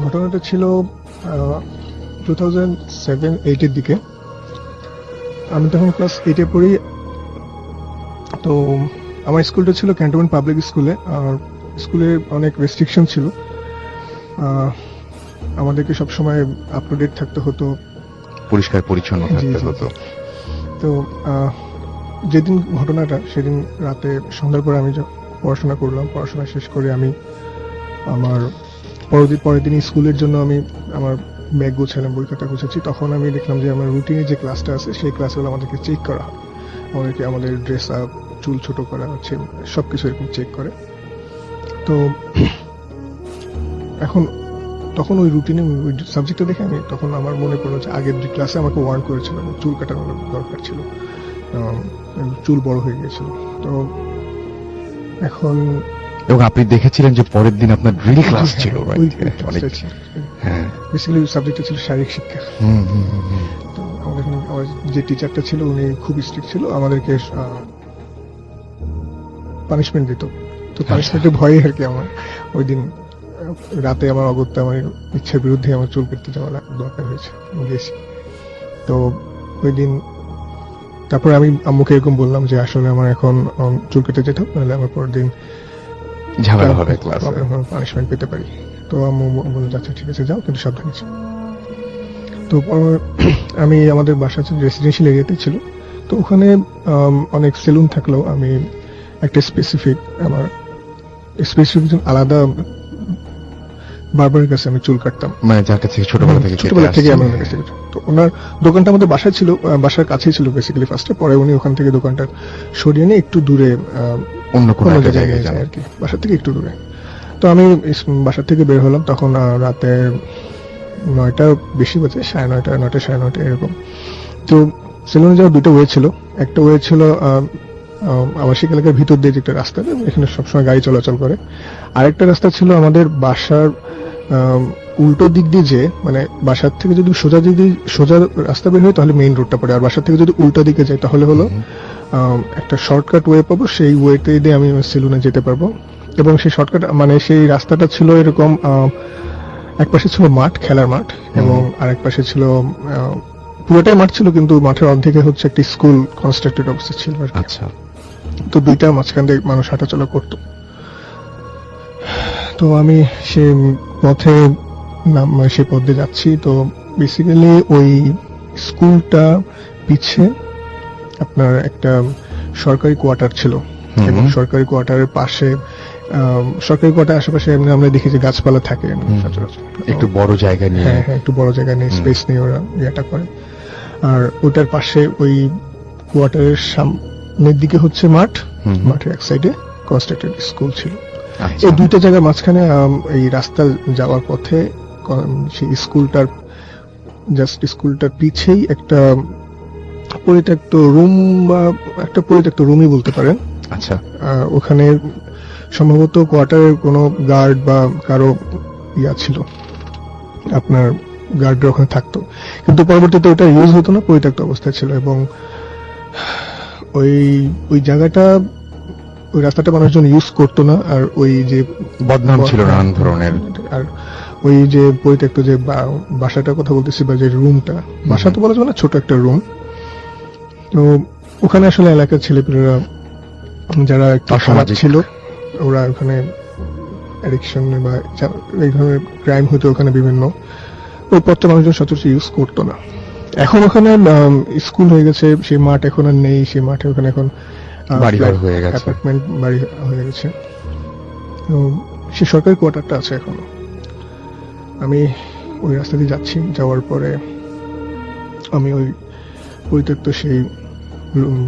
ঘটনাটা ছিল 2007-8 দিকে। আমি তখন ক্লাস 8 পড়ি। তো আমার স্কুলটা ছিল ক্যান্টনমেন্ট পাবলিক স্কুলে, আর স্কুলে অনেক রেস্ট্রিকশন ছিল। আমাদেরকে সবসময় আপ টু ডেট থাকতে হতো, পরিষ্কার পরিচ্ছন্ন থাকতে হতো। তো যেদিন ঘটনাটা, সেদিন রাতে সন্ধ্যার পরে আমি পড়াশোনা করলাম। পড়াশোনা শেষ করে আমি আমার পরের দিন স্কুলের জন্য আমি আমার ব্যাগ গোছালাম, বই খাতা গুছাচ্ছি। তখন আমি দেখলাম যে আমার রুটিনে যে ক্লাসটা আছে সেই ক্লাসগুলো আমাদেরকে চেক করা হয়। আমাদের ড্রেস আপ, চুল ছোট করা হচ্ছে, সবকিছু এরকম চেক করে। তো তখন ওই রুটিনে ওই সাবজেক্টটা দেখে তখন আমার মনে পড়লো যে আগের যে ক্লাসে আমাকে ওয়ার্ন করেছিল চুল কাটানোর দরকার ছিল, চুল বড় হয়ে গিয়েছিল। তো এখন এবং আপনি দেখেছিলেন যে পরের দিন আপনার ড্রিল ক্লাস ছিল। বেসিক্যালি সাবজেক্টটা ছিল শারীরিক শিক্ষা। তো আমাদের যে টিচারটা ছিল উনি খুব স্ট্রিক্ট ছিল, আমাদেরকে পানিশমেন্ট দিত। তো পানিশমেন্টের ভয়ে আর কি আমার ওই দিন রাতে আমার অগত্যা আমার ইচ্ছার বিরুদ্ধে আমার চুল কেটে যাওয়া দরকার হয়েছে, গেছি। তো ওই দিন তারপরে আমি আম্মুকে এরকম বললাম যে আসলে আমার এখন চুল কেটে যেতে হবে, নাহলে আমার পরের দিন ঝামেলা হবে, ক্লাসে পানিশমেন্ট পেতে পারি। তো আম্মু বলল আচ্ছা ঠিক আছে যাও, কিন্তু সাবধানে। তো আমি আমাদের বাসা রেসিডেন্সিয়াল এরিয়াতে ছিল। তো ওখানে অনেক সেলুন থাকলেও আমি একটা স্পেসিফিক আলাদা বারবারের কাছে আমি চুল কাটতাম, মানে যার কাছে ছোটবেলা থেকে আমি ওনার কাছে। তো ওনার দোকানটা আমাদের বাসায় ছিল, বাসার কাছেই ছিল বেসিক্যালি ফার্স্টে। পরে উনি ওখান থেকে দোকানটা সরিয়ে নিয়ে একটু দূরে অন্য কোনো জায়গায় যান আর কি, বাসা থেকে একটু দূরে। তো আমি বাসা থেকে বের হলাম তখন রাতে 9টা বেশি বাজে, 9:30, 9:30 এরকম। তো সেলুনে যাওয়ার দুটো ওয়ে ছিল। একটা ওয়ে ছিল আবাসিক এলাকার ভিতর দিয়ে যেটা রাস্তা, এখানে সবসময় গাড়ি চলাচল করে। আরেকটা রাস্তা ছিল আমাদের বাসার উল্টো দিক দিয়ে, যে মানে বাসার থেকে যদি সোজা রাস্তা বের হয় তাহলে মেইন রোডটা পড়ে, আর বাসার থেকে যদি উল্টো দিকে যায় তাহলে হলো একটা শর্টকাট ওয়ে পাবো, সেই ওয়েতে দিয়ে আমি সেলুনে যেতে পারবো। এবং সেই শর্টকাট মানে সেই রাস্তাটা ছিল এরকম, এক পাশে ছিল মাঠ, খেলার মাঠ, এবং আরেক পাশে ছিল পুরোটাই মাঠ ছিল, কিন্তু মাঠের অর্ধেকে হচ্ছে একটি স্কুল কনস্ট্রাক্টেড অবস্থা ছিল। আচ্ছা। তো দুইটা মাঝখান দিয়ে মানুষ হাঁটাচলা করত। তো আমি সে পথ দিয়ে যাচ্ছি। তো বেসিক্যালি ওই স্কুলটা পিছে আপনার একটা সরকারি কোয়ার্টার ছিল, এবং সরকারি কোয়ার্টারের পাশে সরকারি কোয়ার্টার আশেপাশে আমরা দেখি যে গাছপালা থাকে সচরাচর, একটু বড় জায়গা নিয়ে। হ্যাঁ, একটু বড় জায়গা নিয়ে, স্পেস নিয়ে ওরা ইয়েটা করে। আর ওটার পাশে ওই কোয়ার্টারের সামনের দিকে হচ্ছে মাঠ, মাঠের এক সাইডে কনস্ট্রাক্টেড স্কুল ছিল। এই দুইটা জায়গার মাঝখানে এই রাস্তা যাওয়ার পথে সেই স্কুলটার পিছেই একটা পরিত্যক্ত রুম, বা একটা পরিত্যক্ত রুমই বলতে পারেন। আচ্ছা। ওখানে সম্ভবত কোয়ার্টারের কোনো গার্ড বা কারো ছিল, আপনার গার্ডরা ওখানে থাকতো, কিন্তু পরবর্তীতে ওটা ইউজ হতো না, পরিত্যক্ত অবস্থায় ছিল। এবং ওই জায়গাটা, ওই রাস্তাটা মানুষজন ইউজ করতো না। আর ওই যে বদনাম ছিল নানান ধরনের। আর ওই যে পরিত্যক্ত যে বাসাটার কথা বলতেছি, বা যে রুমটা, বাসা তো বলা যাবে না, ছোট একটা রুম। তো ওখানে আসলে এলাকার ছেলেপেলেরা যারা একটু খারাপ ছিল, ওরা ওখানে অ্যাডিকশন বা এই ধরনের ক্রাইম হতো ওখানে বিভিন্ন, ওই পথটা মানুষজন সচরাচর ইউজ করতো না। এখন ওখানে স্কুল হয়ে গেছে, সেই মাঠ এখন আর নেই। সেই মাঠে ওখানে এখন অ্যাপার্টমেন্ট বাড়ি হয়ে গেছে। তো সেই সরকারি কোয়ার্টারটা আছে এখনো। আমি ওই রাস্তা দিয়ে যাচ্ছি, যাওয়ার পরে আমি ওই পরিত্যক্ত সেই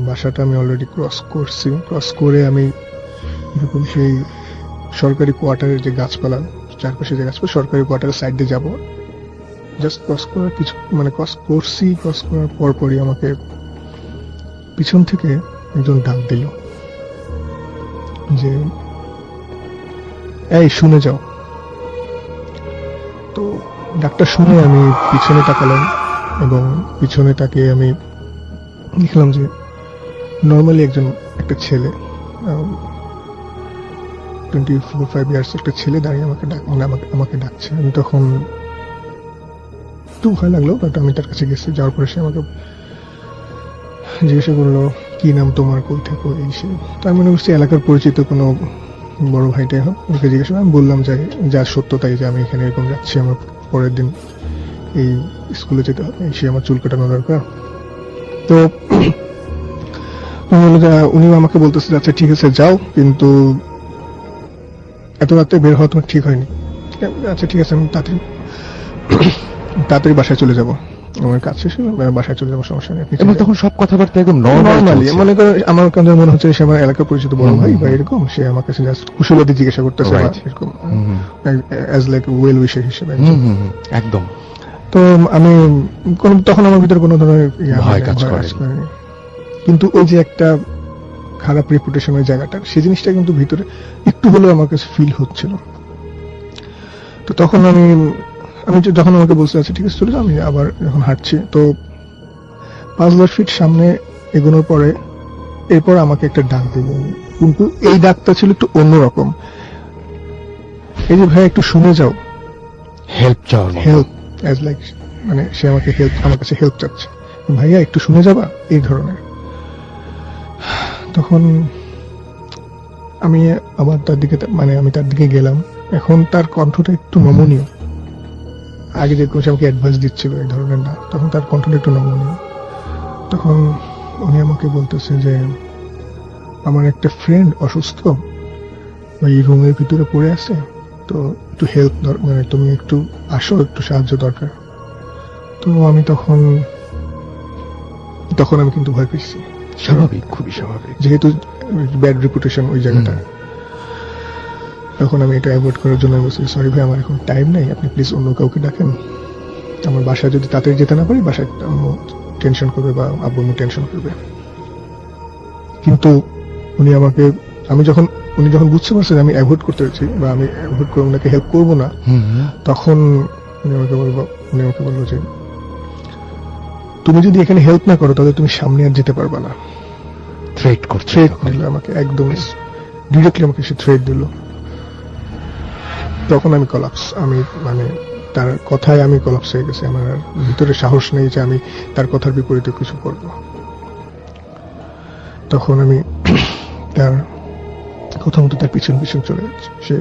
বাসাটা আমি অলরেডি ক্রস করে আমি এরকম সেই সরকারি কোয়ার্টারের যে গাছপালা, চারপাশে যে গাছপালা, সরকারি কোয়ার্টারের সাইড দিয়ে যাবো। জাস্ট ক্রস করার ক্রস করার পরপরই আমাকে পিছন থেকে একজন ডাক দিল যে এই শুনে যাও। তো ডাকটা শুনে আমি পিছনে তাকালাম, এবং পিছনে তাকিয়ে আমি দেখলাম যে নর্মালি একটা ছেলে 24-5 ইয়ার্স একটা ছেলে দাঁড়িয়ে আমাকে ডাকছে। আমি তখন একটু ভয় লাগলো, বাট আমি তার কাছে গেছি। যাওয়ার পরে সে আমাকে জিজ্ঞাসা করলো কি নাম তোমার, কই থাকো, এই সে। তো আমি মনে করছি এলাকার পরিচিত কোনো বড় ভাইটাই হোক। ওকে জিজ্ঞাসা আমি বললাম যে যা সত্য তাই, যে আমি এখানে এরকম যাচ্ছি, আমার পরের দিন এই স্কুলে যেতে হবে, সে আমার চুল কাটানো দরকার। তো উনিও আমাকে বলতেছে আচ্ছা ঠিক আছে যাও, কিন্তু এত রাতে বের হওয়া তোমার ঠিক হয়নি। আচ্ছা ঠিক আছে, আমি তাড়াতাড়ি বাসায় চলে যাব, আমার কাজ শেষ হলো, আমি বাসায় চলে যাবো, সমস্যা নেই। এবং তখন সব কথাবার্তা একদম নর্মালি মনে করো আমার কাছে মনে হচ্ছে সে আমার এলাকার পরিচিত বড় ভাই বা এরকম, সে আমার কাছে জাস্ট কুশলাদি জিজ্ঞাসা করতেছে বা এরকম অ্যাজ লাইক ওয়েল উইশার হিসেবে। একদম। তো আমি তখন আমার ভিতরে কোনো ধরনের ভয় কাজ করেনি। কিন্তু ওই যে একটা খারাপ রেপুটেশন ওই জায়গাটা, সেই জিনিসটা কিন্তু ভিতরে একটু হলেও আমার কাছে ফিল হচ্ছিল। তো তখন আমি যখন আমাকে বলতে আছে ঠিক আছে চলে যাও, আমি আবার যখন হাঁটছি তো 5-10 ফিট সামনে এগোনোর পরে এরপর আমাকে একটা ডাক দিল, কিন্তু এই ডাকটা ছিল একটু অন্যরকম। এই যে ভাই একটু শুনে যাও, হেল্প চাওয়ার হেল্প অ্যাজ লাইক, মানে সে আমাকে হেল্প, আমার কাছে হেল্প চাচ্ছে, ভাইয়া একটু শুনে যাবা, এই ধরনের। তখন আমি আবার তার দিকে, মানে আমি তার দিকে গেলাম। এখন তার কণ্ঠটা একটু নমনীয়, আগে যেরকম সে আমাকে অ্যাডভাইস দিচ্ছিল এই ধরনের না, তখন তার কণ্ঠটা একটু নমনীয়। তখন উনি আমাকে বলতেছে যে আমার একটা ফ্রেন্ড অসুস্থ, ওই রুমের ভিতরে পড়ে আছে, তো একটু হেল্প, মানে তুমি একটু আসো, একটু সাহায্য দরকার। তো আমি তখন আমি কিন্তু ভয় পেয়েছি। স্বাভাবিক, খুবই স্বাভাবিক, যেহেতু ব্যাড রেপুটেশন ওই জায়গাটা। তখন আমি এটা অ্যাভয়েড করার জন্য বলছি সরি ভাই, আমার এখন টাইম নেই, আপনি প্লিজ অন্য কাউকে ডাকেন, আমার বাসায় যদি তাড়াতাড়ি যেতে না পারি বাসায় আম্মু টেনশন করবে বা আব্বু টেনশন করবে। কিন্তু উনি যখন বুঝতে পারছেন আমি অ্যাভয়েড করতে চাইছি বা আমি অ্যাভয়েড করে ওনাকে হেল্প করবো না, তখন উনি আমাকে বলবো যে তুমি যদি এখানে হেল্প না করো তাহলে তুমি সামনে আর যেতে পারবে না। থ্রেট দিল আমাকে, একদম ডিরেক্টলি আমাকে সে থ্রেট দিল। তখন আমি কলাপস, আমি মানে তার কথায় আমি কলাপস হয়ে গেছি। আমার আর ভিতরে সাহস নেই যে আমি তার কথার বিপরীতে কিছু করব। তখন আমি তার কথা মতো তার পিছন চলে যাচ্ছি। সে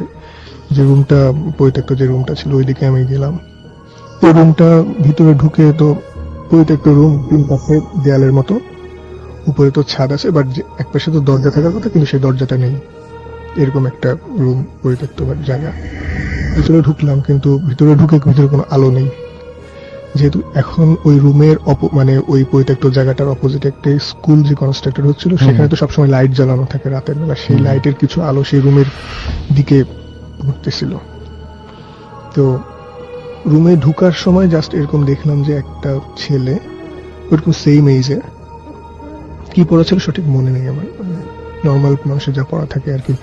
যে রুমটা, পরিত্যক্ত যে রুমটা ছিল ওইদিকে আমি গেলাম। ওই রুমটা ভিতরে ঢুকে তো পরিত্যক্ত রুম, 3 পাশে দেয়ালের মতো, উপরে তো ছাদ আছে, বাট এক পাশে তো দরজা থাকার কথা, কিন্তু সেই দরজাটা নেই। এরকম একটা রুম, পরিত্যক্ত জায়গা। ভিতরে ঢুকলাম, কিন্তু ভিতরে কোনো আলো নেই। যেহেতু এখন ওই রুমের মানে ওই পরিত্যক্ত জায়গাটার অপোজিট একটা স্কুল যে কনস্ট্রাক্টেড হচ্ছিল, সেখানে তো সবসময় লাইট জ্বালানো থাকে রাতের বেলা, সেই লাইটের কিছু আলো সেই রুমের দিকে পড়তেছিল। তো রুমে ঢুকার সময় জাস্ট এরকম দেখলাম যে একটা ছেলে ওরকম সেম এজে, কি পড়াছিল সঠিক মনে নেই আমার, নর্মাল মানুষের যা পড়া থাকে আর কি,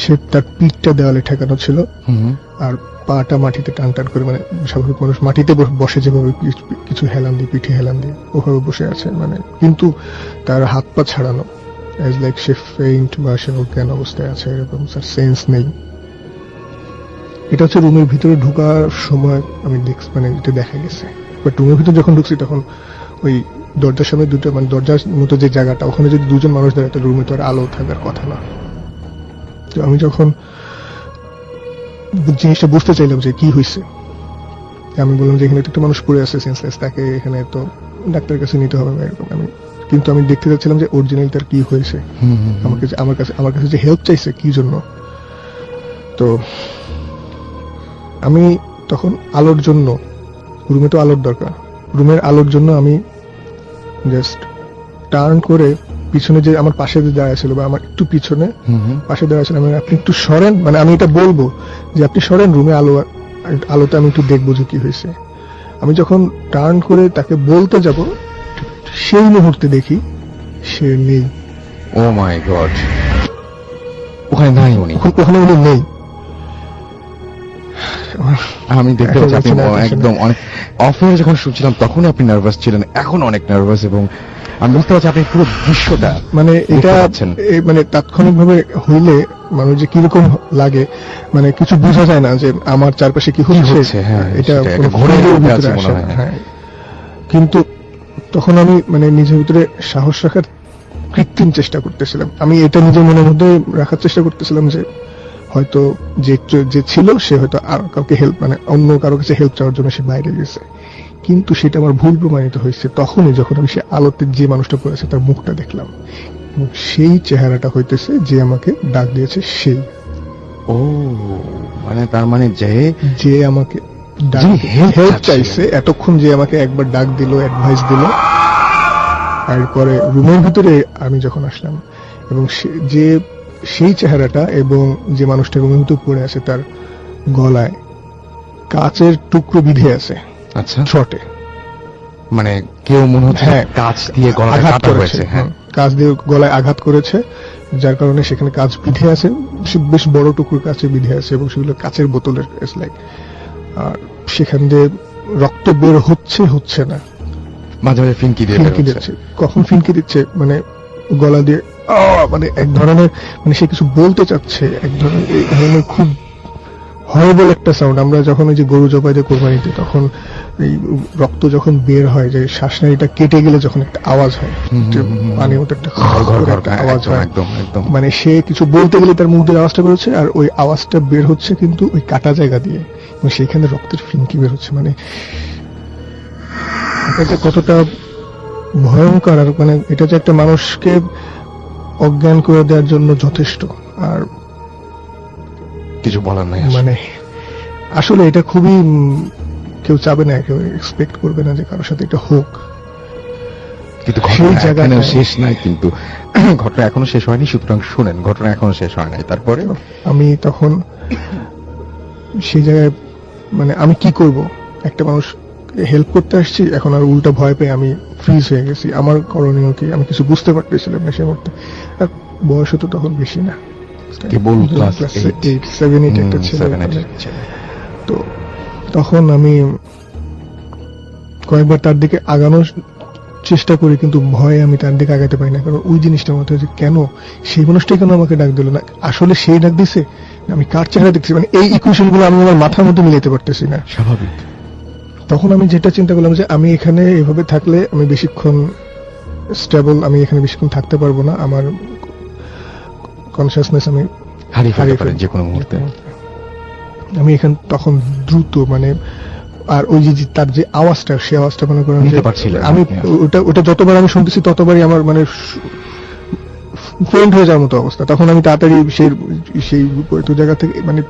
সে তার পিঠটা দেওয়ালে ঠেকানো ছিল আর পাটা মাটিতে টান টান করে, মানে স্বাভাবিক মানুষ মাটিতে বসে যেভাবে কিছু হেলান দিয়ে, পিঠে হেলান দিয়ে ওভাবে বসে আছে, মানে কিন্তু তার হাত পা ছাড়ানো, অ্যাজ লাইক সে ফেইন্ট বা সে অজ্ঞান অবস্থায় আছে, এরকম তার সেন্স নেই। এটা হচ্ছে রুমের ভিতরে ঢোকার সময় আমি মানে এটা দেখা গেছে। বাট রুমের ভিতরে যখন ঢুকছি তখন ওই দরজার সামনে দুটো, মানে দরজার মতো যে জায়গাটা, ওখানে যদি 2 জন মানুষ দাঁড়ায়, রুমে তো আর আলো থাকার কথা না। তো আমি যখন জিনিসটা বুঝতে চাইলাম যে কি হয়েছে, আমি বললাম যে এখানে তো একটা মানুষ পড়ে আছে সেন্সলেস, তাকে এখানে তো ডাক্তারের কাছে নিতে হবে এরকম। কিন্তু আমি দেখতে চাচ্ছিলাম যে অরিজিনাল তার কি হয়েছে, আমার কাছে যে হেল্প চাইছে কি জন্য। তো আমি তখন আলোর জন্য, রুমে তো আলোর দরকার, রুমের আলোর জন্য আমি জাস্ট টার্ন করে পিছনে যে আমার পাশে যে দাঁড়ায় ছিল বা আমার একটু পিছনে পাশে দাঁড়ায় ছিল, আপনি একটু সরেন, মানে আমি এটা বলবো যে আপনি সরেন, রুমে আলোতে আমি একটু দেখবো যে কি হয়েছে। আমি যখন টার্ন করে তাকে বলতে যাব, সেই মুহূর্তে দেখি সে নেই। ও মাই গড, ওখানে উনি নেই। আমি দেখতে পাচ্ছি আপনি একদম অনেক অফেয়ার যখন শুনছিলাম তখন আপনি নার্ভাস ছিলেন, এখন অনেক নার্ভাস, এবং আমি বুঝতে পারছি আপনি পুরো দৃশ্যটা মানে দেখতে এটা পাচ্ছেন। মানে তাৎক্ষণিক ভাবে হইলে মানুষ যে কিরকম লাগে, মানে কিছু বোঝা যায় না যে আমার চারপাশে কি হচ্ছে। হচ্ছে, হ্যাঁ, এটা সেটাই, কোনো একটা ঘোরের ফিল্ডের মধ্যে ভিতরে আছি মনে আসে হয়, না, হ্যাঁ। হ্যাঁ। কিন্তু তখন আমি মানে নিজের ভিতরে সাহস রাখার কৃত্রিম চেষ্টা করতেছিলাম। আমি এটা নিজের মনের মধ্যে রাখার চেষ্টা করতেছিলাম যে হয়তো যে ছিল সে হয়তো আর কাউকে হেল্প, মানে অন্য কারো কাছে হেল্প চাওয়ার জন্য সে বাইরে গেছে। কিন্তু সেটা আমার ভুল প্রমাণিত হয়েছে তখনই যখন আমি সে আলোতে যে মানুষটা পড়েছে তার মুখটা দেখলাম, এবং সেই চেহারাটা হইতেছে যে আমাকে ডাক দিয়েছে, সেই ও মানে তার মানে যে আমাকে যিনি help হেল্প চাচ্ছিলেন। চাইছে এতক্ষণ, যে আমাকে একবার ডাক দিল, অ্যাডভাইস দিল। তারপরে রুমের ভিতরে আমি যখন আসলাম এবং সেই চেহারাটা এবং যে মানুষটা রুমের ভিতরে পড়ে আছে তার গলায় কাচের টুকরো বিঁধে আছে আচ্ছা, শর্টে। মানে কেউ মনে হচ্ছে হ্যাঁ, কাজ দিয়ে গলা আঘাত কাটা করেছে, হয়েছে, হ্যাঁ। কাঁচ দিয়ে গলায় আঘাত করেছে, যার কারণে সেখানে কাঁচ বিঁধে আছে, বেশ বড় টুকরো কাছে বিঁধে আছে, এবং সেগুলো কাচের বোতলের লাইক। আর সেখান দিয়ে রক্ত বের হচ্ছে না, মাঝে মাঝে ফিনকি দিয়ে ফিনকি বের দিচ্ছে। কখন ফিনকি দিচ্ছে, মানে গলা দিয়ে মানে এক ধরনের, মানে সে কিছু বলতে চাচ্ছে, এক ধরনের এই ধরনের খুব হরেবল একটা সাউন্ড। আমরা যখন ওই যে গরু জবাই দিয়ে কোরবানিতে তখন এই রক্ত যখন বের হয়, যে শ্বাসনালীটা কেটে গেলে যখন একটা আওয়াজ হয়, যে পানির মতো একটা ঘর ঘর ঘর, একটা হ্যাঁ, আওয়াজ একদম হয়, একদম একদম। মানে সে কিছু বলতে গেলে তার মুখ দিয়ে আওয়াজটা বেরোচ্ছে, আর ওই আওয়াজটা বের হচ্ছে কিন্তু ওই কাটা জায়গা দিয়ে, এবং সেইখানে রক্তের ফিনকি বের হচ্ছে। মানে এটা কতটা ভয়ঙ্কর, আর মানে এটা যে একটা মানুষকে অজ্ঞান করে দেওয়ার জন্য যথেষ্ট। আর কিছু বলার নাই আসলে। মানে আসলে এটা খুবই কেউ চাবে না, কেউ এক্সপেক্ট করবে না যে কারোর সাথে এটা হোক। কিন্তু সেই ঘটনা জায়গাটায়- এখানেও শেষ নাই, কিন্তু ঘটনা এখনো শেষ হয়নি, সুতরাং শুনেন, ঘটনা এখনো শেষ হয় নাই। তারপরে আমি তখন সেই জায়গায়, মানে আমি কি করব, একটা মানুষ হেল্প করতে আসছি, এখন আর উল্টা ভয় পেয়ে আমি ফ্রিজ হয়ে গেছি। আমার করণীয় কি আমি কিছু বুঝতে পারতেছিলাম না সে মুহূর্তে। আর বয়স তো তখন বেশি না, কেবল ক্লাস 7-8 একটা ছিল। 7-8 তো তখন আমি কয়েকবার তার দিকে আগানোর চেষ্টা করি, কিন্তু ভয়ে আমি তার দিকে আগাতে পারি না। কারণ ওই জিনিসটা মতো যে কেন সেই মানুষটাই কেন আমাকে ডাক দিল না, আসলে সেই ডাক দিছে, আমি কার চেহারা দেখছি, মানে এই ইকুয়েশন গুলো আমি আমার মাথার মধ্যে মিলাতে পারতেছি না। স্বাভাবিক। তখন আমি যেটা চিন্তা করলাম যে আমি এখানে এভাবে থাকলে আমি বেশিক্ষণ স্টেবল, আমি এখানে বেশিক্ষণ থাকতে পারবো না, আমার কনসিয়াসনেস আমি হারিয়ে ফেলতে হারিয়ে পারেন ফেলবো। যে কোনো মুহূর্তে। আমি এখানে তখন দ্রুত, মানে আর ওই যে তার যে আওয়াজটা, সেই আওয়াজটা মনে করেন নিতে যে পারছিলেন আমি আপনি। ওটা যতবার আমি শুনতেছি ততবারই আমার মানে ফেন্ট হয়ে যাওয়ার মতো অবস্থা। তখন আমি তাড়াতাড়ি সেই তো জায়গা থেকে, মানে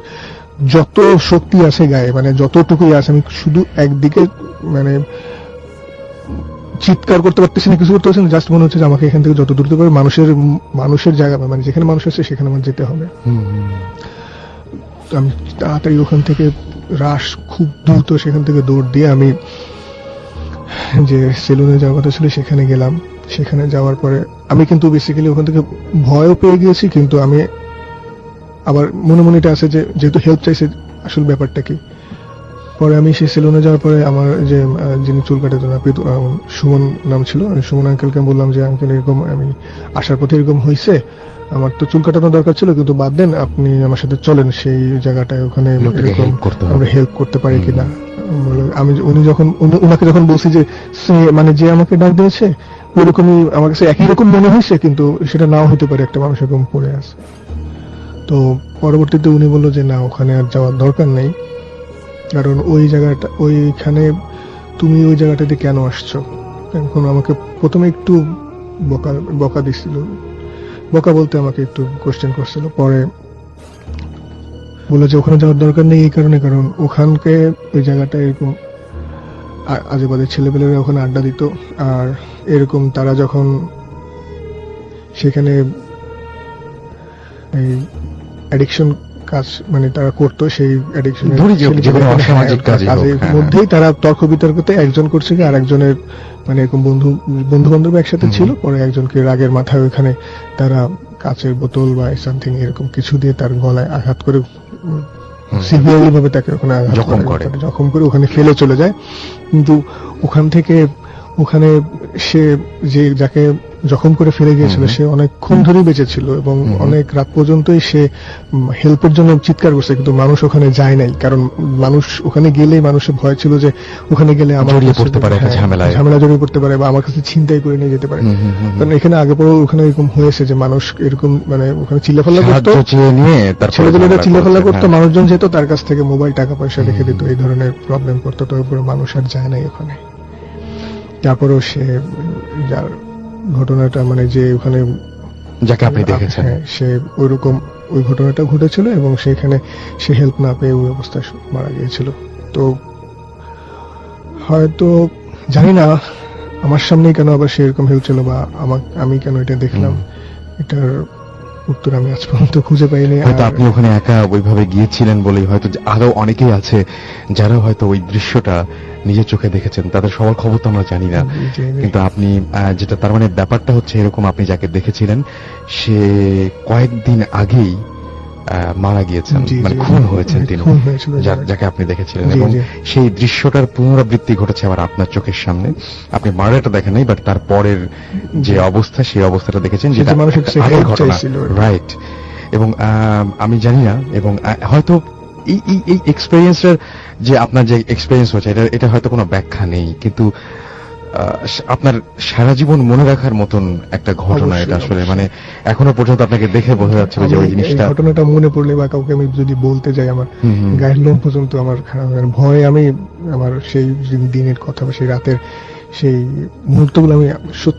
যত শক্তি আছে গায়ে, মানে যতটুকুই আছে, আমি শুধু একদিকে মানে চিৎকার করতে পারতেছি না, কিছু করতে পারছি না, জাস্ট মনে হচ্ছে যে আমাকে এখান থেকে যত দ্রুত করে মানুষের জায়গা, মানে যেখানে মানুষ আছে সেখানে আমার যেতে হবে। তো আমি তাড়াতাড়ি ওখান থেকে খুব দ্রুত সেখান থেকে দৌড় দিয়ে আমি যে সেলুনে যাওয়ার কথা ছিল সেখানে গেলাম। সেখানে যাওয়ার পরে আমি কিন্তু বেসিক্যালি ওখান থেকে ভয়ও পেয়ে গিয়েছি, কিন্তু আমি আবার মনে মনে এটা আছে যে যেহেতু হেল্প চাইছে, আসল ব্যাপারটা কি। পরে আমি সেই সেলুনে যাওয়ার পরে আমার যে যিনি চুল কাটাতেন, সুমন নাম ছিল, আমি সুমন আঙ্কেলকে বললাম যে আঙ্কেল এরকম আমি আসার পথে এরকম হয়েছে, আমার তো চুল কাটানো দরকার ছিল, কিন্তু বাদ দেন, আপনি আমার সাথে চলেন সেই জায়গাটায়, ওখানে লোকটাকে এরকম help করতে হবে। আমরা হেল্প করতে পারি কিনা। উনাকে যখন বলছি যে মানে যে আমাকে ডাক দিয়েছে ওরকমই আমার কাছে একই রকম মনে হয়েছে, কিন্তু সেটা নাও হতে পারে, একটা মানুষ এরকম পড়ে আছে। তো পরবর্তীতে উনি বললো যে না, ওখানে আর যাওয়ার দরকার নেই, কারণ ওইখানে তুমি ওই জায়গাটাতে কেন আসছো। এখন আমাকে প্রথমে একটু বকা দিছিল, বকা বলতে আমাকে একটু কোশ্চেন করছিল। পরে বললো যে ওখানে যাওয়ার দরকার নেই এই কারণে, কারণ ওখানকে ওই জায়গাটা এরকম আজেবাজে ছেলেপেলেরা ওখানে আড্ডা দিত, আর এরকম তারা যখন সেখানে এই অ্যাডিকশন কাজ মানে তারা করতো, সেই অ্যাডিকশন ধরি যে কোনো অসামাজিক কাজই হোক, হ্যাঁ, মধ্যেই তারা তর্ক বিতর্কতে একজন করছে কি আরেকজনের, মানে এরকম বন্ধু বান্ধব একসাথে ছিল, পরে একজনকে রাগের মাথায় ওখানে তারা কাচের বোতল বা সামথিং এরকম কিছু দিয়ে তার গলায় আঘাত করে সিভিয়ারলি ভাবে তাকে ওখানে আঘাত জখম করে। জখম করে ওখানে ফেলে চলে যায়। কিন্তু ওখান থেকে ওখানে সে যাকে জখম করে ফেলে গিয়েছিল হুম। সে অনেকক্ষণ ধরেই বেঁচে ছিল এবং হুম। অনেক রাত পর্যন্তই সে হেল্পের জন্য চিৎকার করছে, কিন্তু মানুষ ওখানে যায় নাই, কারণ মানুষ ওখানে গেলেই মানুষের ভয় ছিল যে ওখানে গেলে আমার জড়িয়ে কাছে- পড়তে পারে একটা হ্যাঁ, ঝামেলায়। ঝামেলা জড়িয়ে পড়তে পারে বা আমার কাছে ছিনতাই করে নিয়ে যেতে পারে। হুম, হুম, হুম, হুম। কারণ এখানে আগে পরেও ওখানে এরকম হয়েছে যে মানুষ এরকম মানে ওখানে চিল্লাফাল্লা করতো, সাহায্য চেয়ে নিয়ে তারপরে ছেলেপেলেরা ঝামেলা চিল্লাফাল্লা করেছে, করতো, হ্যাঁ। মানুষজন যেত তার কাছ থেকে মোবাইল টাকা পয়সা হুম, রেখে দিত, হুম। এই ধরনের প্রবলেম করতো, তো উপরে মানুষ আর যায় নাই ওখানে। তারপরেও সে যার ঘটনাটা মানে যে ওখানে যাকে আপনি দেখেছেন। হ্যাঁ, সে ওইরকম ওই ঘটনাটা ঘটেছিল এবং সেখানে সে হেল্প না পেয়ে ওই অবস্থায় মারা গিয়েছিল। তো হয়তো জানি না আমার সামনেই কেন আবার সেরকম হয়েছিল বা আমি কেন এটা দেখলাম, এটার উত্তর আমি আজ পর্যন্ত খুঁজে পাইনি। হয়তো আর আপনি ওখানে একা ওইভাবে গিয়েছিলেন বলেই হয়তো আরো অনেকেই আছে যারা হয়তো ওই দৃশ্যটা নিজের চোখে দেখেছেন, তাদের সবার খবর তো আমরা জানি না। কিন্তু আপনি যেটা তার মানে ব্যাপারটা হচ্ছে এরকম, আপনি যাকে দেখেছিলেন সে কয়েকদিন আগেই মারা গিয়েছেন, জি, মানে জি, খুন হয়েছেন তিনি, খুন হয়েছিল যাকে আপনি দেখেছিলেন, জি, এবং জি। সেই দৃশ্যটার পুনরাবৃত্তি ঘটেছে আবার আপনার চোখের সামনে। আপনি মার্ডারটা দেখেন নাই, বাট তার পরের যে অবস্থা সেই অবস্থাটা দেখেছেন, সে যে যেটা মানুষের কাছে আগের help ঘটনা, চাইছিল। রাইট। এবং আমি জানি না, এবং হয়তো এই এক্সপেরিয়েন্সটার যে আপনার যে এক্সপেরিয়েন্স হচ্ছে এটা হয়তো কোনো ব্যাখ্যা নেই, কিন্তু আপনার সারা জীবন মনে রাখার মতন একটা ঘটনা অবশ্যই, এটা আসলে, অবশ্যই। মানে এখনো পর্যন্ত আপনাকে দেখে বোঝা যাচ্ছে যে ওই আমি জিনিসটা। এই ঘটনাটা মনে পড়লে বা কাউকে আমি যদি বলতে যাই আমার হুম, হুম। গায়ের লোম পর্যন্ত আমার খারাপ হয়। ভয়ে আমি আমার সেই দিনের কথা বা সেই রাতের সেই মুহূর্তগুলো আমি সত্যি